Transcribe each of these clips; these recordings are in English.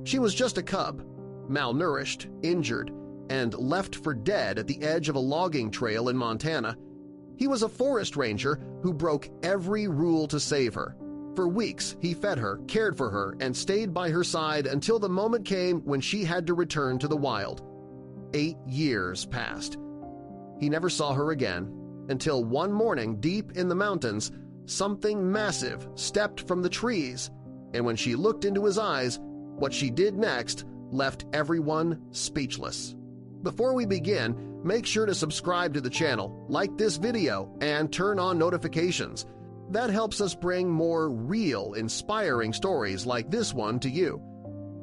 She was just a cub, malnourished, injured, and left for dead at the edge of a logging trail in Montana. He was a forest ranger who broke every rule to save her. For weeks, he fed her, cared for her, and stayed by her side until the moment came when she had to return to the wild. 8 years passed. He never saw her again until one morning deep in the mountains, something massive stepped from the trees, and when she looked into his eyes, what she did next left everyone speechless. Before we begin, make sure to subscribe to the channel, like this video, and turn on notifications. That helps us bring more real, inspiring stories like this one to you.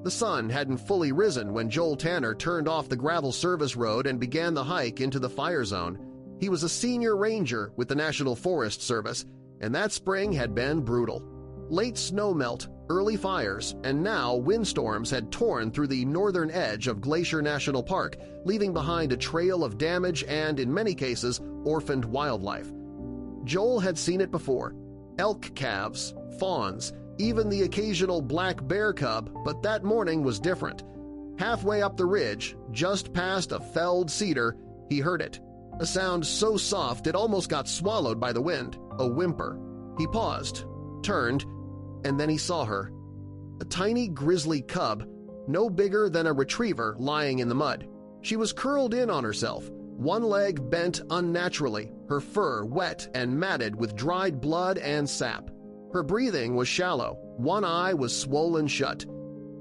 The sun hadn't fully risen when Joel Tanner turned off the gravel service road and began the hike into the fire zone. He was a senior ranger with the National Forest Service, and that spring had been brutal. Late snowmelt, early fires, and now windstorms had torn through the northern edge of Glacier National Park, leaving behind a trail of damage and, in many cases, orphaned wildlife. Joel had seen it before: elk calves, fawns, even the occasional black bear cub, but that morning was different. Halfway up the ridge, just past a felled cedar, he heard it. A sound so soft it almost got swallowed by the wind, a whimper. He paused, turned, and then he saw her. A tiny grizzly cub, no bigger than a retriever, lying in the mud. She was curled in on herself, one leg bent unnaturally, her fur wet and matted with dried blood and sap. Her breathing was shallow, one eye was swollen shut.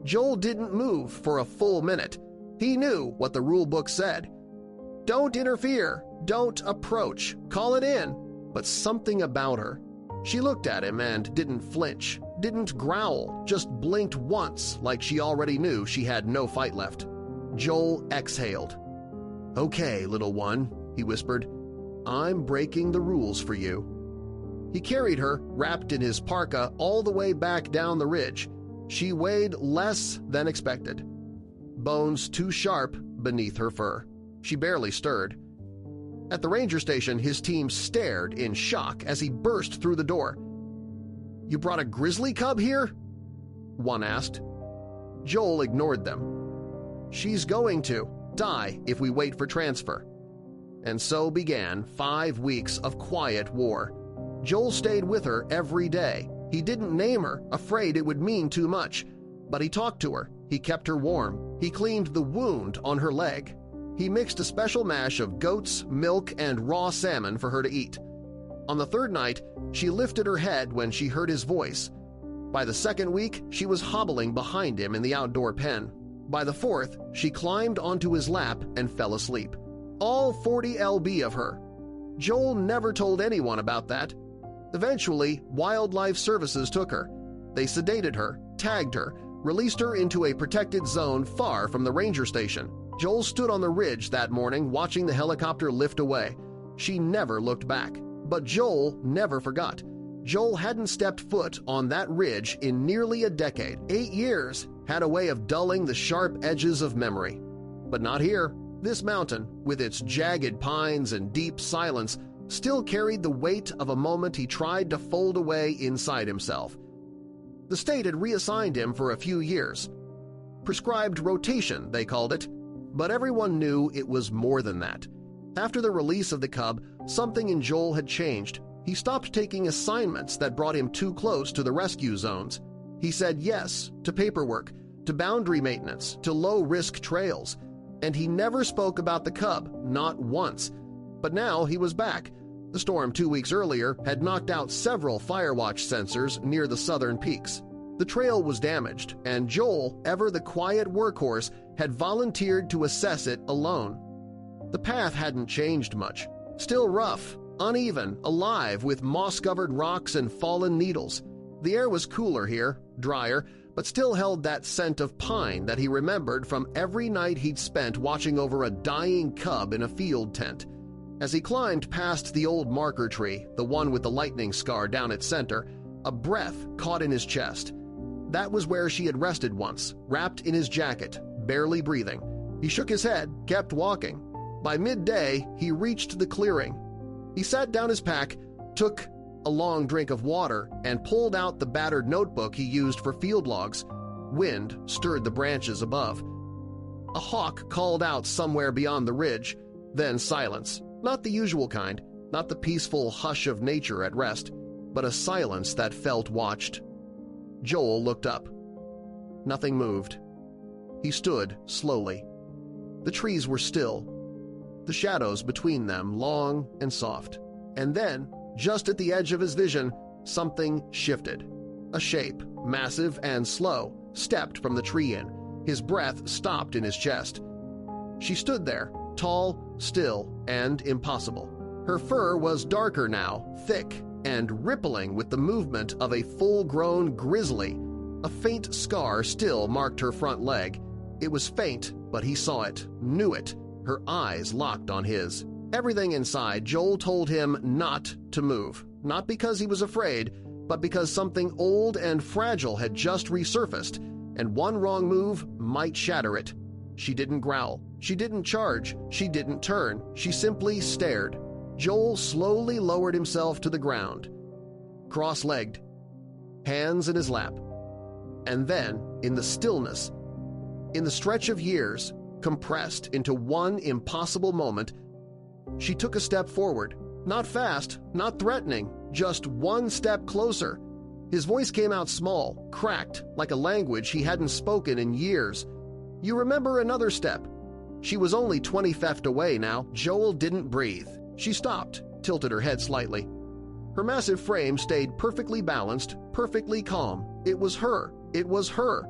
Joel didn't move for a full minute. He knew what the rule book said. Don't interfere, don't approach, call it in. But something about her. She looked at him and didn't flinch, didn't growl, just blinked once like she already knew she had no fight left. Joel exhaled. "Okay, little one," he whispered. "I'm breaking the rules for you." He carried her, wrapped in his parka, all the way back down the ridge. She weighed less than expected. Bones too sharp beneath her fur. She barely stirred. At the ranger station, his team stared in shock as he burst through the door. "You brought a grizzly cub here?" one asked. Joel ignored them. "She's going to die if we wait for transfer." And so began 5 weeks of quiet war. Joel stayed with her every day. He didn't name her, afraid it would mean too much. But he talked to her, he kept her warm, he cleaned the wound on her leg. He mixed a special mash of goat's milk and raw salmon for her to eat. On the third night, she lifted her head when she heard his voice. By the second week, she was hobbling behind him in the outdoor pen. By the fourth, she climbed onto his lap and fell asleep. All 40 lb of her. Joel never told anyone about that. Eventually, Wildlife Services took her. They sedated her, tagged her, released her into a protected zone far from the ranger station. Joel stood on the ridge that morning watching the helicopter lift away. She never looked back. But Joel never forgot. Joel hadn't stepped foot on that ridge in nearly a decade. 8 years had a way of dulling the sharp edges of memory. But not here. This mountain, with its jagged pines and deep silence, still carried the weight of a moment he tried to fold away inside himself. The state had reassigned him for a few years. Prescribed rotation, they called it. But everyone knew it was more than that. After the release of the cub, something in Joel had changed. He stopped taking assignments that brought him too close to the rescue zones. He said yes to paperwork, to boundary maintenance, to low-risk trails. And he never spoke about the cub, not once. But now he was back. The storm 2 weeks earlier had knocked out several Firewatch sensors near the southern peaks. The trail was damaged, and Joel, ever the quiet workhorse, had volunteered to assess it alone. The path hadn't changed much. Still rough, uneven, alive with moss-covered rocks and fallen needles. The air was cooler here, drier, but still held that scent of pine that he remembered from every night he'd spent watching over a dying cub in a field tent. As he climbed past the old marker tree, the one with the lightning scar down its center, a breath caught in his chest. That was where she had rested once, wrapped in his jacket, barely breathing. He shook his head, kept walking. By midday, he reached the clearing. He sat down his pack, took a long drink of water, and pulled out the battered notebook he used for field logs. Wind stirred the branches above. A hawk called out somewhere beyond the ridge, then silence, not the usual kind, not the peaceful hush of nature at rest, but a silence that felt watched. Joel looked up. Nothing moved. He stood slowly. The trees were still, the shadows between them long and soft. And then, just at the edge of his vision, something shifted. A shape, massive and slow, stepped from the tree in. His breath stopped in his chest. She stood there, tall, still, and impossible. Her fur was darker now, thick, and rippling with the movement of a full-grown grizzly. A faint scar still marked her front leg. It was faint, but he saw it, knew it, her eyes locked on his. Everything inside Joel told him not to move, not because he was afraid, but because something old and fragile had just resurfaced, and one wrong move might shatter it. She didn't growl. She didn't charge. She didn't turn. She simply stared. Joel slowly lowered himself to the ground, cross-legged, hands in his lap. And then, in the stillness, in the stretch of years, compressed into one impossible moment, she took a step forward. Not fast, not threatening, just one step closer. His voice came out small, cracked, like a language he hadn't spoken in years. "You remember another step." She was only 20 feet away now. Joel didn't breathe. She stopped, tilted her head slightly. Her massive frame stayed perfectly balanced, perfectly calm. It was her. It was her.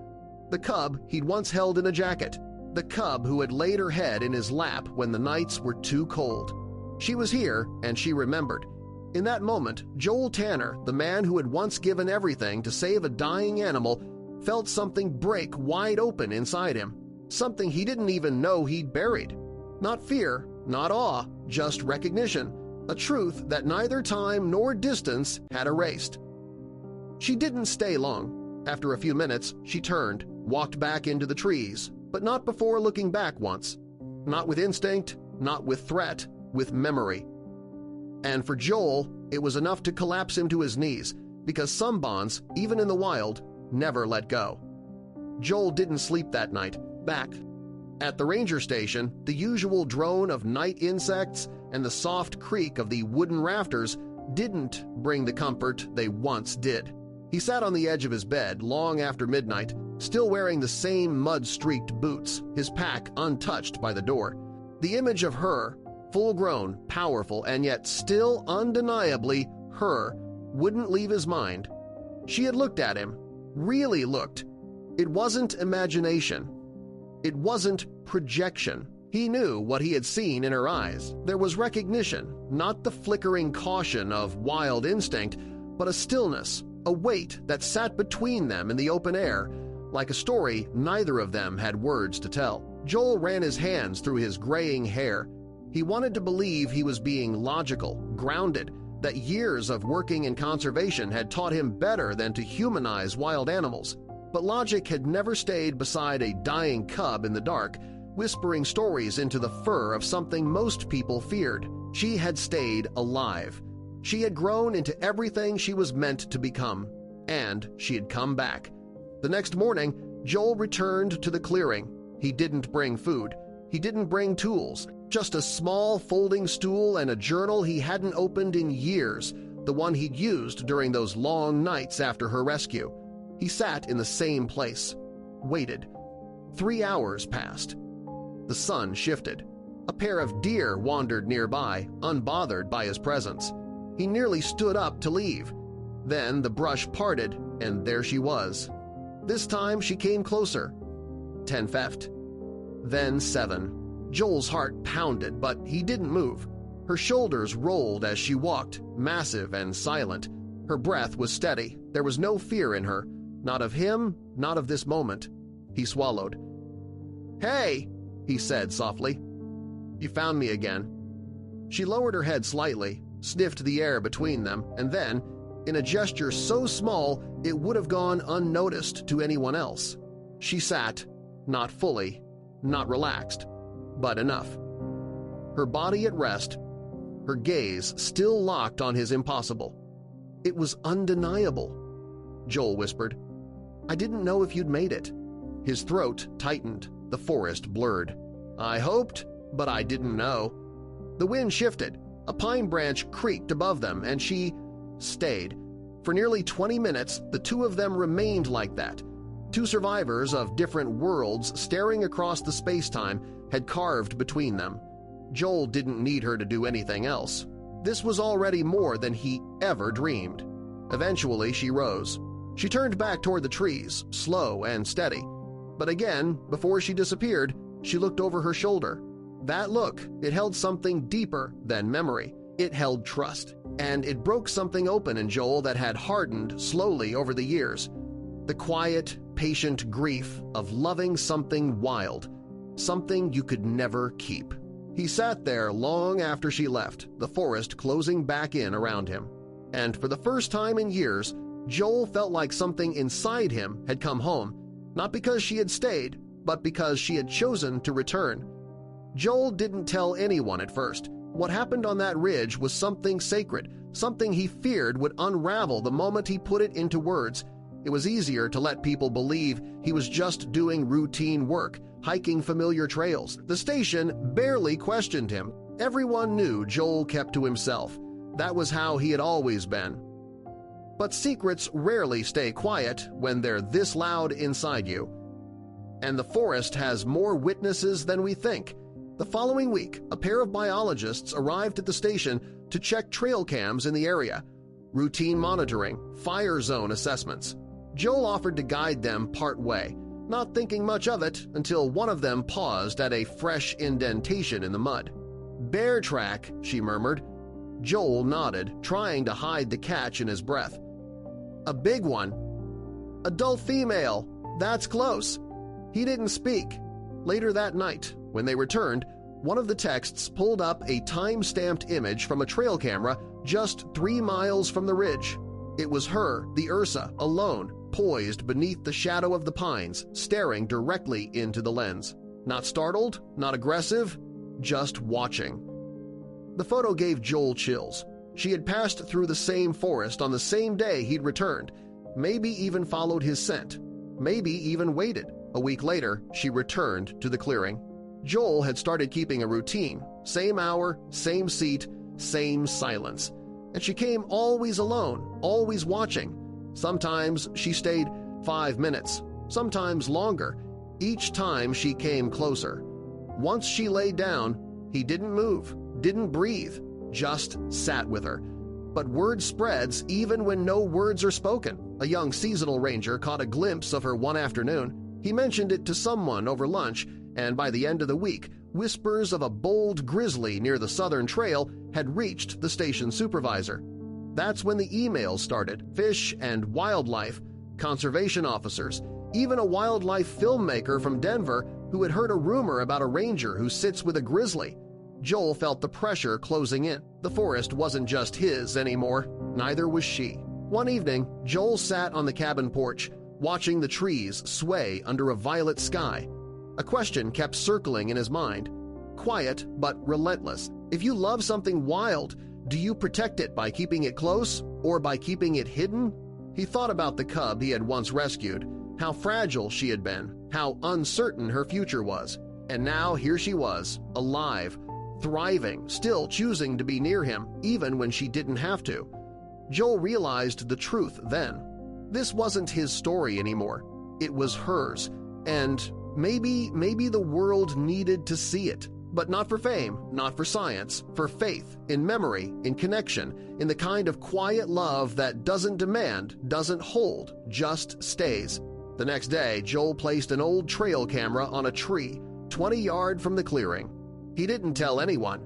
The cub he'd once held in a jacket. The cub who had laid her head in his lap when the nights were too cold. She was here, and she remembered. In that moment, Joel Tanner, the man who had once given everything to save a dying animal, felt something break wide open inside him, something he didn't even know he'd buried. Not fear, not awe, just recognition, a truth that neither time nor distance had erased. She didn't stay long. After a few minutes, she turned, walked back into the trees, but not before looking back once. Not with instinct, not with threat, with memory. And for Joel, it was enough to collapse him to his knees, because some bonds, even in the wild, never let go. Joel didn't sleep that night. Back at the ranger station, the usual drone of night insects and the soft creak of the wooden rafters didn't bring the comfort they once did. He sat on the edge of his bed long after midnight, still wearing the same mud-streaked boots, his pack untouched by the door. The image of her, full-grown, powerful, and yet still undeniably her, wouldn't leave his mind. She had looked at him, really looked. It wasn't imagination. It wasn't projection. He knew what he had seen in her eyes. There was recognition, not the flickering caution of wild instinct, but a stillness, a weight that sat between them in the open air, like a story neither of them had words to tell. Joel ran his hands through his graying hair. He wanted to believe he was being logical, grounded, that years of working in conservation had taught him better than to humanize wild animals. But logic had never stayed beside a dying cub in the dark, whispering stories into the fur of something most people feared. She had stayed alive. She had grown into everything she was meant to become, and she had come back. The next morning, Joel returned to the clearing. He didn't bring food. He didn't bring tools, just a small folding stool and a journal he hadn't opened in years, the one he'd used during those long nights after her rescue. He sat in the same place, waited. 3 hours passed. The sun shifted. A pair of deer wandered nearby, unbothered by his presence. He nearly stood up to leave. Then the brush parted, and there she was. This time she came closer. 10 feet. Then 7. Joel's heart pounded, but he didn't move. Her shoulders rolled as she walked, massive and silent. Her breath was steady. There was no fear in her. Not of him, not of this moment. He swallowed. "Hey," he said softly. "You found me again." She lowered her head slightly, sniffed the air between them, and then, in a gesture so small it would have gone unnoticed to anyone else, she sat, not fully, not relaxed, but enough. Her body at rest, her gaze still locked on his impossible. "It was undeniable," Joel whispered. "I didn't know if you'd made it." His throat tightened. The forest blurred. "I hoped, but I didn't know." The wind shifted. A pine branch creaked above them, and she stayed. For nearly 20 minutes, the two of them remained like that. Two survivors of different worlds staring across the space-time had carved between them. Joel didn't need her to do anything else. This was already more than he ever dreamed. Eventually, she rose. She turned back toward the trees, slow and steady. But again, before she disappeared, she looked over her shoulder. That look, it held something deeper than memory. It held trust, and it broke something open in Joel that had hardened slowly over the years. The quiet, patient grief of loving something wild, something you could never keep. He sat there long after she left, the forest closing back in around him. And for the first time in years, Joel felt like something inside him had come home, not because she had stayed, but because she had chosen to return. Joel didn't tell anyone at first. What happened on that ridge was something sacred, something he feared would unravel the moment he put it into words. It was easier to let people believe he was just doing routine work, hiking familiar trails. The station barely questioned him. Everyone knew Joel kept to himself. That was how he had always been. But secrets rarely stay quiet when they're this loud inside you. And the forest has more witnesses than we think. The following week, a pair of biologists arrived at the station to check trail cams in the area, routine monitoring, fire zone assessments. Joel offered to guide them part way, not thinking much of it until one of them paused at a fresh indentation in the mud. "Bear track," she murmured. Joel nodded, trying to hide the catch in his breath. "A big one." "Adult female. That's close." He didn't speak. Later that night, when they returned, one of the texts pulled up a time-stamped image from a trail camera just 3 miles from the ridge. It was her, the Ursa, alone, poised beneath the shadow of the pines, staring directly into the lens. Not startled, not aggressive, just watching. The photo gave Joel chills. She had passed through the same forest on the same day he'd returned, maybe even followed his scent, maybe even waited. A week later, she returned to the clearing. Joel had started keeping a routine, same hour, same seat, same silence. And she came always alone, always watching. Sometimes she stayed 5 minutes, sometimes longer. Each time she came closer. Once she lay down, he didn't move, didn't breathe, just sat with her. But word spreads even when no words are spoken. A young seasonal ranger caught a glimpse of her one afternoon. He mentioned it to someone over lunch, and by the end of the week, whispers of a bold grizzly near the southern trail had reached the station supervisor. That's when the emails started. Fish and wildlife, conservation officers, even a wildlife filmmaker from Denver who had heard a rumor about a ranger who sits with a grizzly. Joel felt the pressure closing in. The forest wasn't just his anymore. Neither was she. One evening, Joel sat on the cabin porch, watching the trees sway under a violet sky. A question kept circling in his mind. Quiet but relentless. If you love something wild, do you protect it by keeping it close or by keeping it hidden? He thought about the cub he had once rescued, how fragile she had been, how uncertain her future was. And now here she was, alive, thriving, still choosing to be near him, even when she didn't have to. Joel realized the truth then. This wasn't his story anymore. It was hers, and maybe the world needed to see it. But not for fame, not for science, for faith, in memory, in connection, in the kind of quiet love that doesn't demand, doesn't hold, just stays. The next day, Joel placed an old trail camera on a tree 20 yards from the clearing. He didn't tell anyone.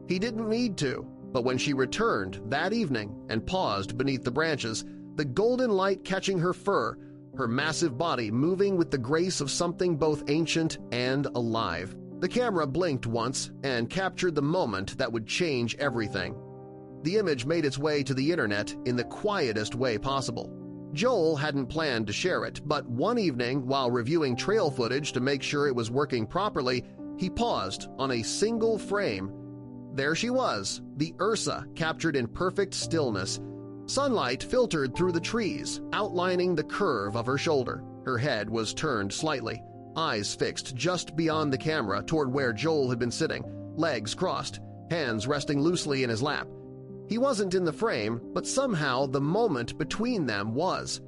He didn't need to, but when she returned that evening and paused beneath the branches, the golden light catching her fur, her massive body moving with the grace of something both ancient and alive. The camera blinked once and captured the moment that would change everything. The image made its way to the internet in the quietest way possible. Joel hadn't planned to share it, but one evening, while reviewing trail footage to make sure it was working properly, he paused on a single frame. There she was, the Ursa captured in perfect stillness, Sunlight filtered through the trees, outlining the curve of her shoulder. Her head was turned slightly, eyes fixed just beyond the camera toward where Joel had been sitting, legs crossed, hands resting loosely in his lap. He wasn't in the frame, but somehow the moment between them was.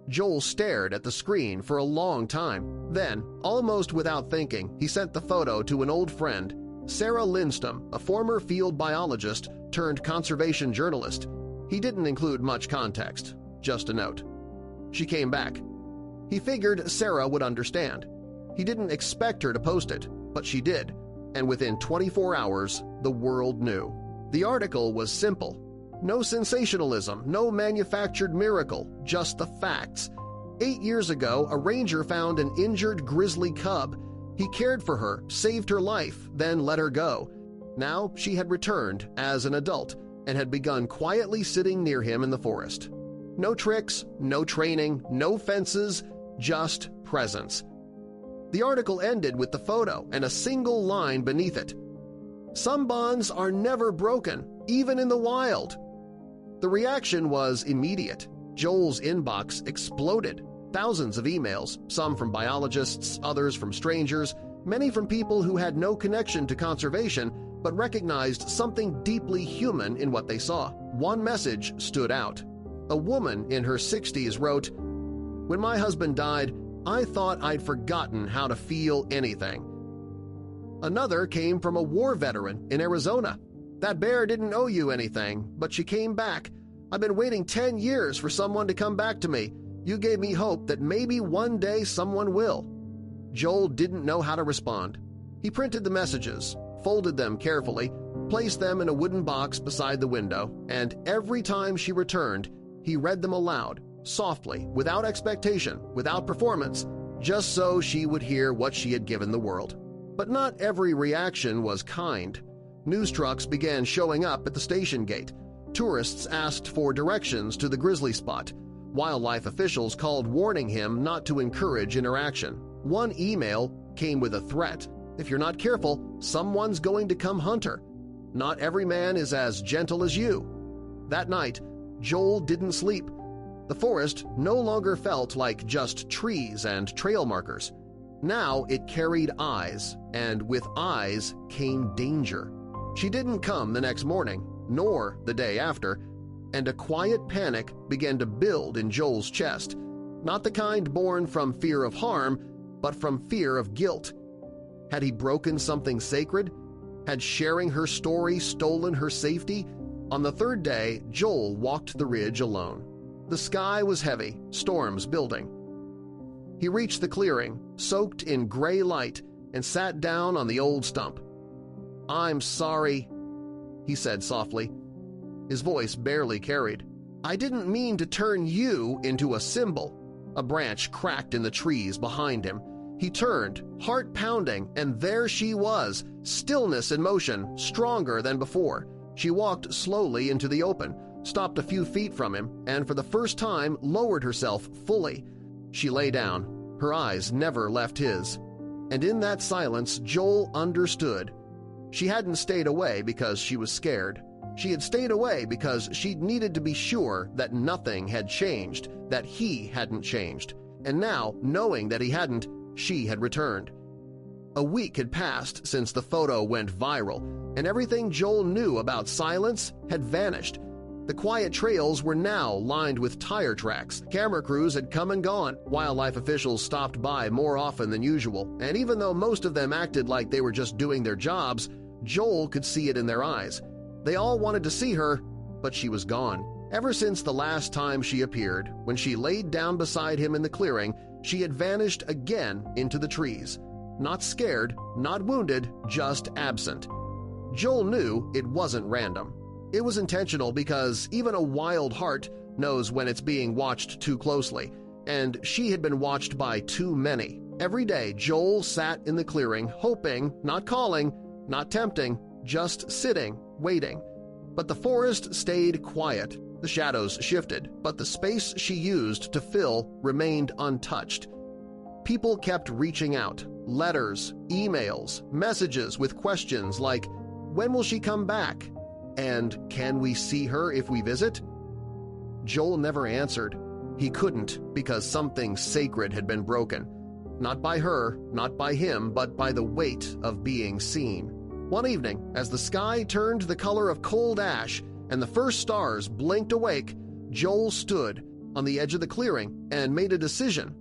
Joel stared at the screen for a long time. Then, almost without thinking, he sent the photo to an old friend, Sarah Lindstrom, a former field biologist turned conservation journalist. He didn't include much context, just a note. She came back. He figured Sarah would understand. He didn't expect her to post it, but she did, and within 24 hours, the world knew. The article was simple. No sensationalism, no manufactured miracle, just the facts. 8 years ago, a ranger found an injured grizzly cub. He cared for her, saved her life, then let her go. Now she had returned as an adult and had begun quietly sitting near him in the forest. No tricks, no training, no fences, just presence. The article ended with the photo and a single line beneath it. Some bonds are never broken, even in the wild. The reaction was immediate. Joel's inbox exploded. Thousands of emails, some from biologists, others from strangers, many from people who had no connection to conservation but recognized something deeply human in what they saw. One message stood out. A woman in her 60s wrote, "When my husband died, I thought I'd forgotten how to feel anything." Another came from a war veteran in Arizona. "That bear didn't owe you anything, but she came back. I've been waiting 10 years for someone to come back to me. You gave me hope that maybe one day someone will." Joel didn't know how to respond. He printed the messages, folded them carefully, placed them in a wooden box beside the window, and every time she returned, he read them aloud, softly, without expectation, without performance, just so she would hear what she had given the world. But not every reaction was kind. News trucks began showing up at the station gate. Tourists asked for directions to the grizzly spot. Wildlife officials called warning him not to encourage interaction. One email came with a threat. "If you're not careful, someone's going to come hunt her. Not every man is as gentle as you." That night, Joel didn't sleep. The forest no longer felt like just trees and trail markers. Now it carried eyes, and with eyes came danger. She didn't come the next morning, nor the day after, and a quiet panic began to build in Joel's chest, not the kind born from fear of harm, but from fear of guilt. Had he broken something sacred? Had sharing her story stolen her safety? On the third day, Joel walked the ridge alone. The sky was heavy, storms building. He reached the clearing, soaked in gray light, and sat down on the old stump. "I'm sorry," he said softly. His voice barely carried. "I didn't mean to turn you into a symbol." A branch cracked in the trees behind him. He turned, heart pounding, and there she was, stillness in motion, stronger than before. She walked slowly into the open, stopped a few feet from him, and for the first time lowered herself fully. She lay down. Her eyes never left his. And in that silence, Joel understood. She hadn't stayed away because she was scared. She had stayed away because she needed to be sure that nothing had changed, that he hadn't changed. And now, knowing that he hadn't, she had returned. A week had passed since the photo went viral, and everything Joel knew about silence had vanished. The quiet trails were now lined with tire tracks. Camera crews had come and gone. Wildlife officials stopped by more often than usual, and even though most of them acted like they were just doing their jobs, Joel could see it in their eyes. They all wanted to see her, but she was gone. Ever since the last time she appeared, when she laid down beside him in the clearing, she had vanished again into the trees. Not scared, not wounded, just absent. Joel knew it wasn't random. It was intentional because even a wild heart knows when it's being watched too closely, and she had been watched by too many. Every day, Joel sat in the clearing, hoping, not calling, not tempting, just sitting, waiting. But the forest stayed quiet. The shadows shifted, but the space she used to fill remained untouched. People kept reaching out. Letters, emails, messages with questions like, "When will she come back?" and "Can we see her if we visit?" Joel never answered. He couldn't because something sacred had been broken. Not by her, not by him, but by the weight of being seen. One evening, as the sky turned the color of cold ash and the first stars blinked awake, Joel stood on the edge of the clearing and made a decision.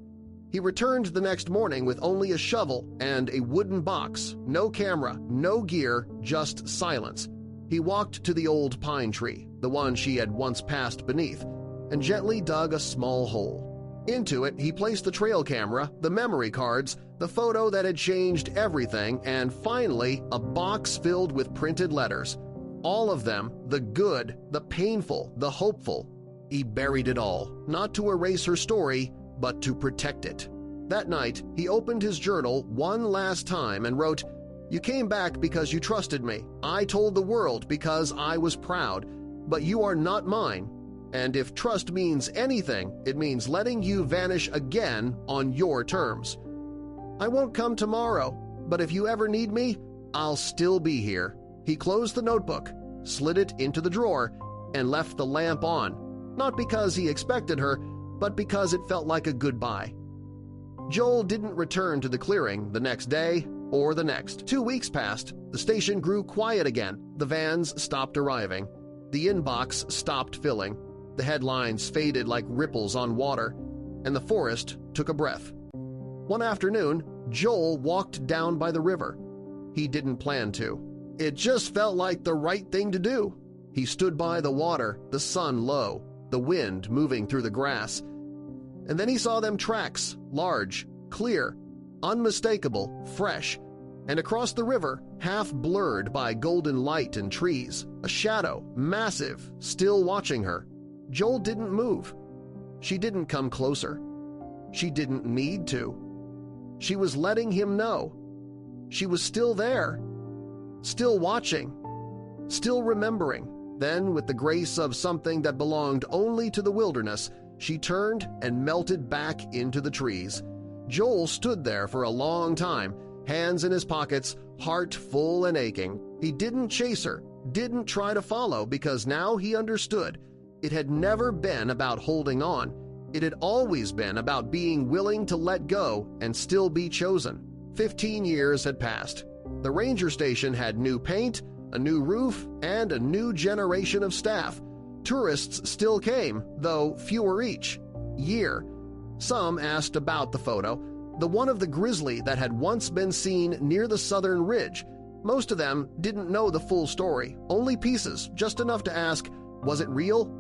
He returned the next morning with only a shovel and a wooden box, no camera, no gear, just silence. He walked to the old pine tree, the one she had once passed beneath, and gently dug a small hole. Into it, he placed the trail camera, the memory cards, the photo that had changed everything, and finally, a box filled with printed letters. All of them, the good, the painful, the hopeful. He buried it all, not to erase her story, but to protect it. That night, he opened his journal one last time and wrote, "You came back because you trusted me. I told the world because I was proud. But you are not mine. And if trust means anything, it means letting you vanish again on your terms. I won't come tomorrow, but if you ever need me, I'll still be here." He closed the notebook, slid it into the drawer, and left the lamp on, not because he expected her, but because it felt like a goodbye. Joel didn't return to the clearing the next day or the next. 2 weeks passed. The station grew quiet again. The vans stopped arriving. The inbox stopped filling. The headlines faded like ripples on water, and the forest took a breath. One afternoon, Joel walked down by the river. He didn't plan to. It just felt like the right thing to do. He stood by the water, the sun low, the wind moving through the grass. And then he saw them tracks, large, clear, unmistakable, fresh, and across the river, half blurred by golden light and trees, a shadow, massive, still watching her. Joel didn't move. She didn't come closer. She didn't need to. She was letting him know. She was still there, still watching, still remembering. Then, with the grace of something that belonged only to the wilderness, she turned and melted back into the trees. Joel stood there for a long time, hands in his pockets, heart full and aching. He didn't chase her, didn't try to follow, because now he understood. It had never been about holding on. It had always been about being willing to let go and still be chosen. 15 years had passed. The ranger station had new paint, a new roof, and a new generation of staff. Tourists still came, though fewer each year. Some asked about the photo, the one of the grizzly that had once been seen near the southern ridge. Most of them didn't know the full story, only pieces, just enough to ask, was it real?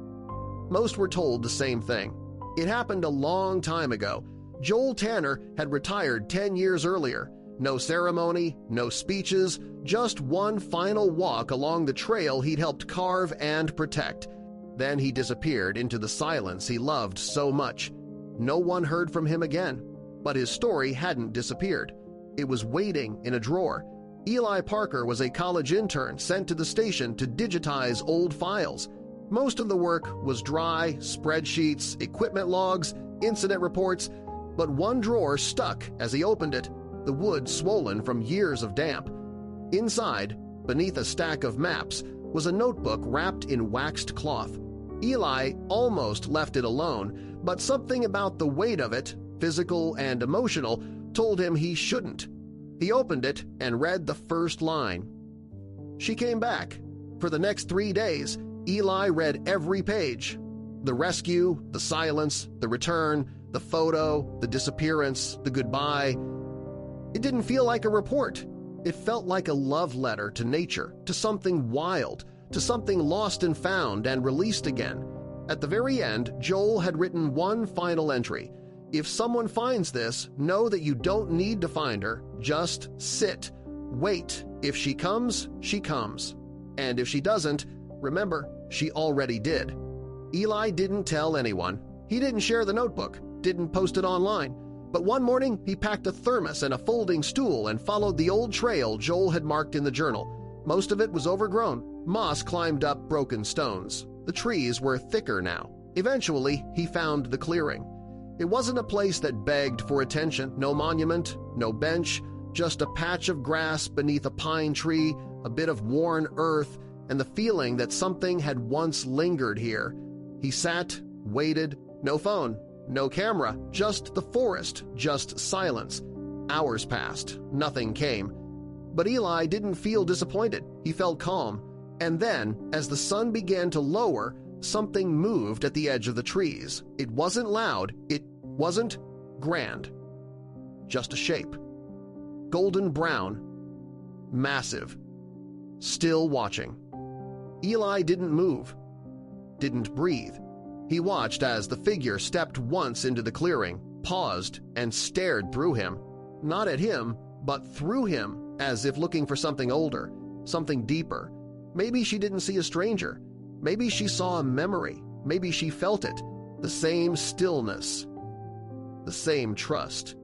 Most were told the same thing. It happened a long time ago. Joel Tanner had retired 10 years earlier. No ceremony, no speeches, just one final walk along the trail he'd helped carve and protect. Then he disappeared into the silence he loved so much. No one heard from him again. But his story hadn't disappeared. It was waiting in a drawer. Eli Parker was a college intern sent to the station to digitize old files. Most of the work was dry, spreadsheets, equipment logs, incident reports, but one drawer stuck as he opened it, the wood swollen from years of damp. Inside, beneath a stack of maps, was a notebook wrapped in waxed cloth. Eli almost left it alone, but something about the weight of it, physical and emotional, told him he shouldn't. He opened it and read the first line. She came back. For the next 3 days, Eli read every page. The rescue, the silence, the return, the photo, the disappearance, the goodbye. It didn't feel like a report. It felt like a love letter to nature, to something wild, to something lost and found and released again. At the very end, Joel had written one final entry. If someone finds this, know that you don't need to find her. Just sit. Wait. If she comes, she comes. And if she doesn't, remember, she already did. Eli didn't tell anyone. He didn't share the notebook, didn't post it online. But one morning, he packed a thermos and a folding stool and followed the old trail Joel had marked in the journal. Most of it was overgrown. Moss climbed up broken stones. The trees were thicker now. Eventually, he found the clearing. It wasn't a place that begged for attention, no monument, no bench, just a patch of grass beneath a pine tree, a bit of worn earth, and the feeling that something had once lingered here. He sat, waited, no phone, no camera, just the forest, just silence. Hours passed, nothing came. But Eli didn't feel disappointed, he felt calm. And then, as the sun began to lower, something moved at the edge of the trees. It wasn't loud, it wasn't grand. Just a shape. Golden brown. Massive. Still watching. Eli didn't move. Didn't breathe. He watched as the figure stepped once into the clearing, paused, and stared through him. Not at him, but through him, as if looking for something older, something deeper. Maybe she didn't see a stranger. Maybe she saw a memory. Maybe she felt it. The same stillness. The same trust.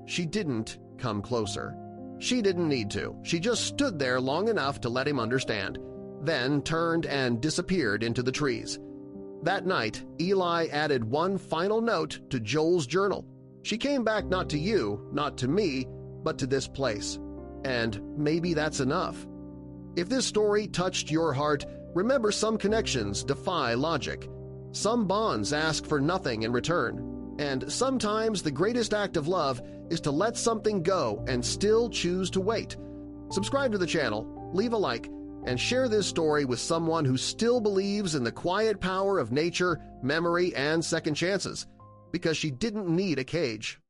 She didn't come closer. She didn't need to. She just stood there long enough to let him understand, then turned and disappeared into the trees. That night, Eli added one final note to Joel's journal. She came back not to you, not to me, but to this place. And maybe that's enough. If this story touched your heart, remember some connections defy logic. Some bonds ask for nothing in return. And sometimes the greatest act of love is to let something go and still choose to wait. Subscribe to the channel, leave a like, and share this story with someone who still believes in the quiet power of nature, memory, and second chances, because she didn't need a cage.